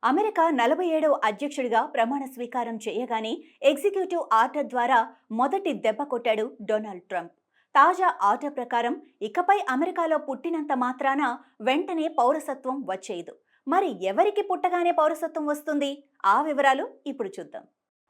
America 47వ అధ్యక్షుడిగా ప్రమాణ స్వీకారం చేయగానే ఎగ్జిక్యూటివ్ ఆర్డర్ ద్వారా మొదటి దెబ్బ కొట్టాడు డొనాల్డ్ ట్రంప్. తాజా ఆర్డర్ ప్రకారం ఇకపై అమెరికాలో పుట్టినంత మాత్రాన వెంటనే పౌరసత్వం వచ్చేయదు. మరి ఎవరికి పుట్టగానే పౌరసత్వం వస్తుంది? ఆ వివరాలు ఇప్పుడు చూద్దాం.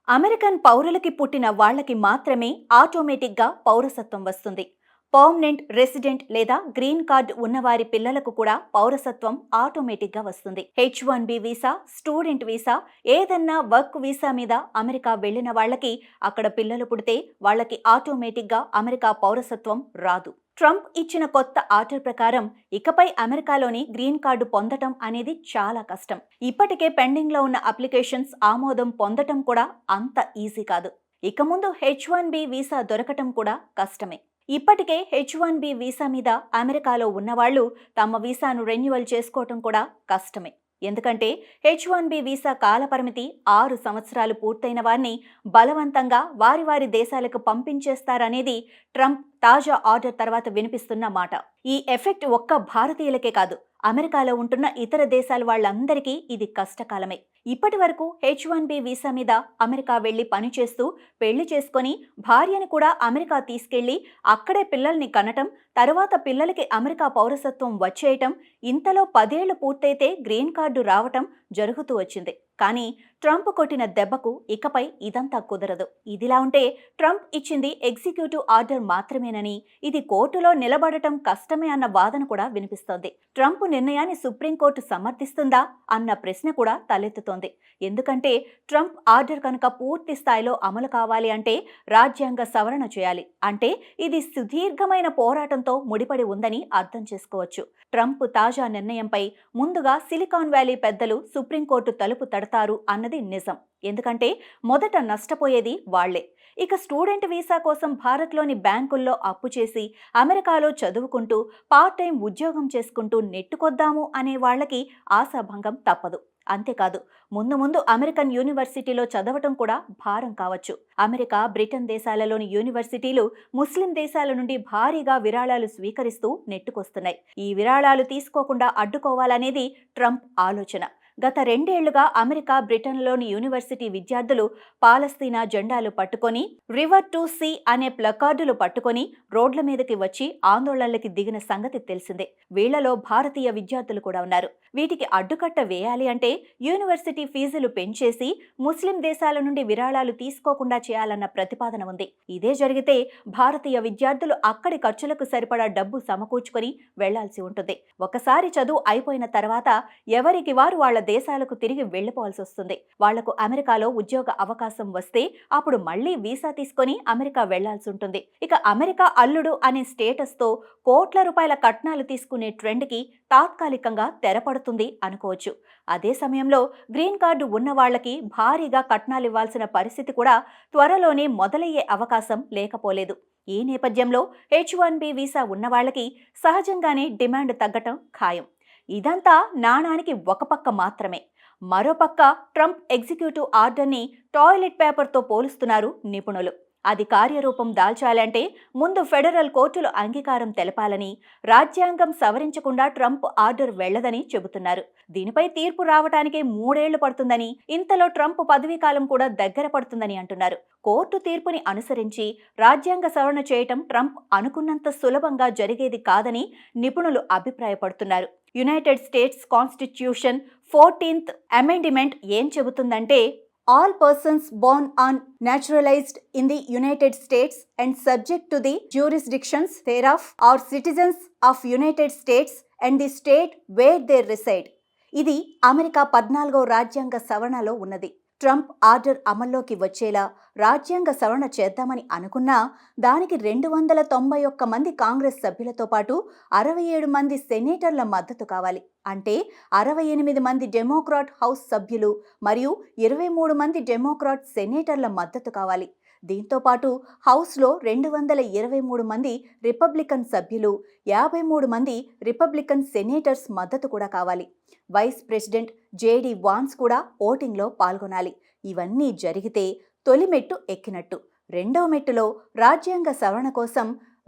అమెరికన్ పౌరులకి పుట్టిన వాళ్ళకి మాత్రమే ఆటోమేటిక్గా పౌరసత్వం వస్తుంది. పర్మనెంట్ రెసిడెంట్ లేదా గ్రీన్ కార్డ్ ఉన్నవారి పిల్లలకు కూడా పౌరసత్వం ఆటోమేటిక్గా వస్తుంది. H1B వీసా, స్టూడెంట్ వీసా, ఏదన్నా వర్క్ వీసా మీద అమెరికా వెళ్లిన వాళ్ళకి అక్కడ పిల్లలు పుడితే వాళ్ళకి ఆటోమేటిక్గా అమెరికా పౌరసత్వం రాదు. ట్రంప్ ఇచ్చిన కొత్త ఆర్డర్ ప్రకారం ఇకపై అమెరికాలోని గ్రీన్ కార్డు పొందటం అనేది చాలా కష్టం. ఇప్పటికే పెండింగ్లో ఉన్న అప్లికేషన్స్ ఆమోదం పొందటం కూడా అంత ఈజీ కాదు. ఇక ముందు H1B వీసా దొరకటం కూడా కష్టమే. ఇప్పటికే H1B వీసా మీద అమెరికాలో ఉన్నవాళ్లు తమ వీసాను రెన్యువల్ చేసుకోవటం కూడా కష్టమే. ఎందుకంటే H1B వీసా కాలపరిమితి 6 సంవత్సరాలు పూర్తయిన వారిని బలవంతంగా వారి వారి దేశాలకు పంపించేస్తారనేది ట్రంప్ తాజా ఆర్డర్ తర్వాత వినిపిస్తున్న మాట. ఈ ఎఫెక్ట్ ఒక్క భారతీయులకే కాదు, అమెరికాలో ఉంటున్న ఇతర దేశాల వాళ్ళందరికీ ఇది కష్టకాలమే. ఇప్పటి వరకు H1B వీసా మీద అమెరికా వెళ్లి పనిచేస్తూ పెళ్లి చేసుకొని భార్యని కూడా అమెరికా తీసుకెళ్లి అక్కడే పిల్లల్ని కనటం, తరువాత పిల్లలకి అమెరికా పౌరసత్వం వచ్చేయటం, ఇంతలో 10 ఏళ్లు పూర్తయితే గ్రీన్ కార్డు రావటం జరుగుతూ వచ్చింది. కానీ ట్రంప్ కొట్టిన దెబ్బకు ఇకపై ఇదంతా కుదరదు. ఇదిలా ఉంటే ట్రంప్ ఇచ్చింది ఎగ్జిక్యూటివ్ ఆర్డర్ మాత్రమేనని, ఇది కోర్టులో నిలబడటం కష్టమే అన్న వాదన కూడా వినిపిస్తోంది. ట్రంప్ నిర్ణయాన్ని సుప్రీంకోర్టు సమర్థిస్తుందా అన్న ప్రశ్న కూడా తలెత్తుతోంది. ఎందుకంటే ట్రంప్ ఆర్డర్ కనుక పూర్తి స్థాయిలో అమలు కావాలి అంటే రాజ్యాంగ సవరణ చేయాలి. అంటే ఇది సుదీర్ఘమైన పోరాటంతో ముడిపడి ఉందని అర్థం చేసుకోవచ్చు. ట్రంప్ తాజా నిర్ణయంపై ముందుగా సిలికాన్ వ్యాలీ పెద్దలు సుప్రీంకోర్టు తలుపు తడతారు అన్నది నిజం. ఎందుకంటే మొదట నష్టపోయేది వాళ్లే. ఇక స్టూడెంట్ వీసా కోసం భారత్లోని బ్యాంకుల్లో అప్పు చేసి అమెరికాలో చదువుకుంటూ పార్ట్ టైం ఉద్యోగం చేసుకుంటూ నెట్టుకొద్దాము అనే వాళ్ళకి ఆశాభంగం తప్పదు. అంతేకాదు, ముందు అమెరికన్ యూనివర్సిటీలో చదవటం కూడా భారం కావచ్చు. అమెరికా, బ్రిటన్ దేశాలలోని యూనివర్సిటీలు ముస్లిం దేశాల నుండి భారీగా విరాళాలు స్వీకరిస్తూ నెట్టుకొస్తున్నాయి. ఈ విరాళాలు తీసుకోకుండా అడ్డుకోవాలనేది ట్రంప్ ఆలోచన. గత 2 ఏళ్లుగా అమెరికా, బ్రిటన్లోని యూనివర్సిటీ విద్యార్థులు పాలస్తీనా జెండాలు పట్టుకొని, రివర్ టు సీ అనే ప్లకార్డులు పట్టుకొని రోడ్ల మీదకి వచ్చి ఆందోళనలకి దిగిన సంగతి తెలిసిందే. వీళ్లలో భారతీయ విద్యార్థులు కూడా ఉన్నారు. వీటికి అడ్డుకట్ట వేయాలి అంటే యూనివర్సిటీ ఫీజులు పెంచేసి ముస్లిం దేశాల నుండి విరాళాలు తీసుకోకుండా చేయాలన్న ప్రతిపాదన ఉంది. ఇదే జరిగితే భారతీయ విద్యార్థులు అక్కడి ఖర్చులకు సరిపడా డబ్బు సమకూర్చుకొని వెళ్లాల్సి ఉంటుంది. ఒకసారి చదువు అయిపోయిన తర్వాత ఎవరికి వారు వాళ్ల దేశాలకు తిరిగి వెళ్లిపోవాల్సి వస్తుంది. వాళ్లకు అమెరికాలో ఉద్యోగ అవకాశం వస్తే అప్పుడు మళ్లీ వీసా తీసుకొని అమెరికా వెళ్లాల్సి ఉంటుంది. ఇక అమెరికా అల్లుడు అనే స్టేటస్ తో కోట్ల రూపాయల కట్నాలు తీసుకునే ట్రెండ్ కి తాత్కాలికంగా తెరపడుతుంది అనుకోవచ్చు. అదే సమయంలో గ్రీన్ కార్డు ఉన్న వాళ్లకి భారీగా కట్నాలు ఇవ్వాల్సిన పరిస్థితి కూడా త్వరలోనే మొదలయ్యే అవకాశం లేకపోలేదు. ఈ నేపథ్యంలో H1B వీసా ఉన్న వాళ్లకి సహజంగానే డిమాండ్ తగ్గటం ఖాయం. ఇదంతా నాణానికి ఒక పక్క మాత్రమే. మరోపక్క ట్రంప్ ఎగ్జిక్యూటివ్ ఆర్డర్ని టాయిలెట్ పేపర్తో పోలుస్తున్నారు నిపుణులు. అది కార్యరూపం దాల్చాలంటే ముందు ఫెడరల్ కోర్టులు అంగీకారం తెలపాలని, రాజ్యాంగం సవరించకుండా ట్రంప్ ఆర్డర్ వెళ్లదని చెబుతున్నారు. దీనిపై తీర్పు రావటానికే 3 ఏళ్లు పడుతుందని, ఇంతలో ట్రంప్ పదవీకాలం కూడా దగ్గర పడుతుందని అంటున్నారు. కోర్టు తీర్పుని అనుసరించి రాజ్యాంగ సవరణ చేయటం ట్రంప్ అనుకున్నంత సులభంగా జరిగేది కాదని నిపుణులు అభిప్రాయపడుతున్నారు. United states constitution 14th amendment ఏం చెబుతుందంటే, all persons born on naturalized in the United States and subject to the jurisdictions thereof are citizens of United States and the state where they reside. ఇది America 14వ రాజ్యాంగ సవరణలో ఉన్నది. Trump order అమల్లోకి వచ్చేలా రాజ్యాంగ సవరణ చేద్దామని అనుకున్నా దానికి 291 మంది కాంగ్రెస్ సభ్యులతో పాటు 67 మంది సెనేటర్ల మద్దతు కావాలి. అంటే 68 మంది డెమోక్రాట్ హౌస్ సభ్యులు మరియు 23 మంది డెమోక్రాట్ సెనేటర్ల మద్దతు కావాలి. దీంతో పాటు హౌస్లో 223 మంది రిపబ్లికన్ సభ్యులు, 53 మంది రిపబ్లికన్ సెనేటర్స్ మద్దతు కూడా కావాలి. వైస్ ప్రెసిడెంట్ JD వాన్స్ కూడా ఓటింగ్లో పాల్గొనాలి. ఇవన్నీ జరిగితే తొలి మెట్టు ఎక్కినట్టు. రెండో మెట్టులో రాజ్యాంగ సవరణ కోసం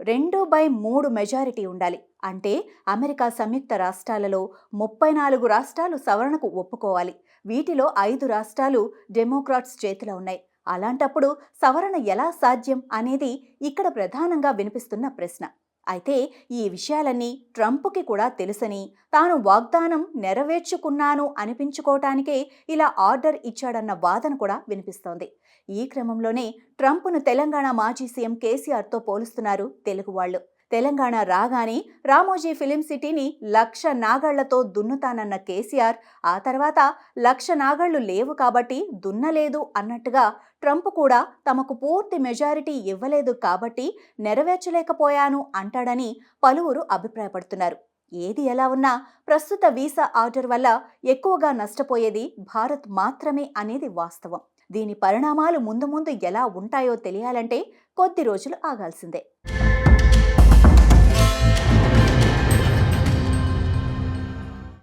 2/3 మెజారిటీ ఉండాలి. అంటే అమెరికా సంయుక్త రాష్ట్రాలలో 34 రాష్ట్రాలు సవరణకు ఒప్పుకోవాలి. వీటిలో 5 రాష్ట్రాలు డెమోక్రాట్స్ చేతిలో ఉన్నాయి. అలాంటప్పుడు సవరణ ఎలా సాధ్యం అనేది ఇక్కడ ప్రధానంగా వినిపిస్తున్న ప్రశ్న. అయితే ఈ విషయాలన్నీ ట్రంప్కి కూడా తెలుసని, తాను వాగ్దానం నెరవేర్చుకున్నాను అనిపించుకోవటానికే ఇలా ఆర్డర్ ఇచ్చాడన్న వాదన కూడా వినిపిస్తోంది. ఈ క్రమంలోనే ట్రంప్ను తెలంగాణ మాజీ సీఎం కేసీఆర్తో పోలుస్తున్నారు తెలుగు వాళ్ళు. తెలంగాణ రాగానే రామోజీ ఫిలిం సిటీని 1,00,000 నాగళ్లతో దున్నుతానన్న కేసీఆర్ ఆ తర్వాత 1,00,000 నాగళ్లు లేవు కాబట్టి దున్నలేదు అన్నట్టుగా ట్రంప్ కూడా తమకు పూర్తి మెజారిటీ ఇవ్వలేదు కాబట్టి నెరవేర్చలేకపోయాను అంటాడని పలువురు అభిప్రాయపడుతున్నారు. ఏది ఎలా ఉన్నా ప్రస్తుత వీసా ఆర్డర్ వల్ల ఎక్కువగా నష్టపోయేది భారత్ మాత్రమే అనేది వాస్తవం. దీని పరిణామాలు ముందు ముందు ఎలా ఉంటాయో తెలియాలంటే కొద్ది రోజులు ఆగాల్సిందే.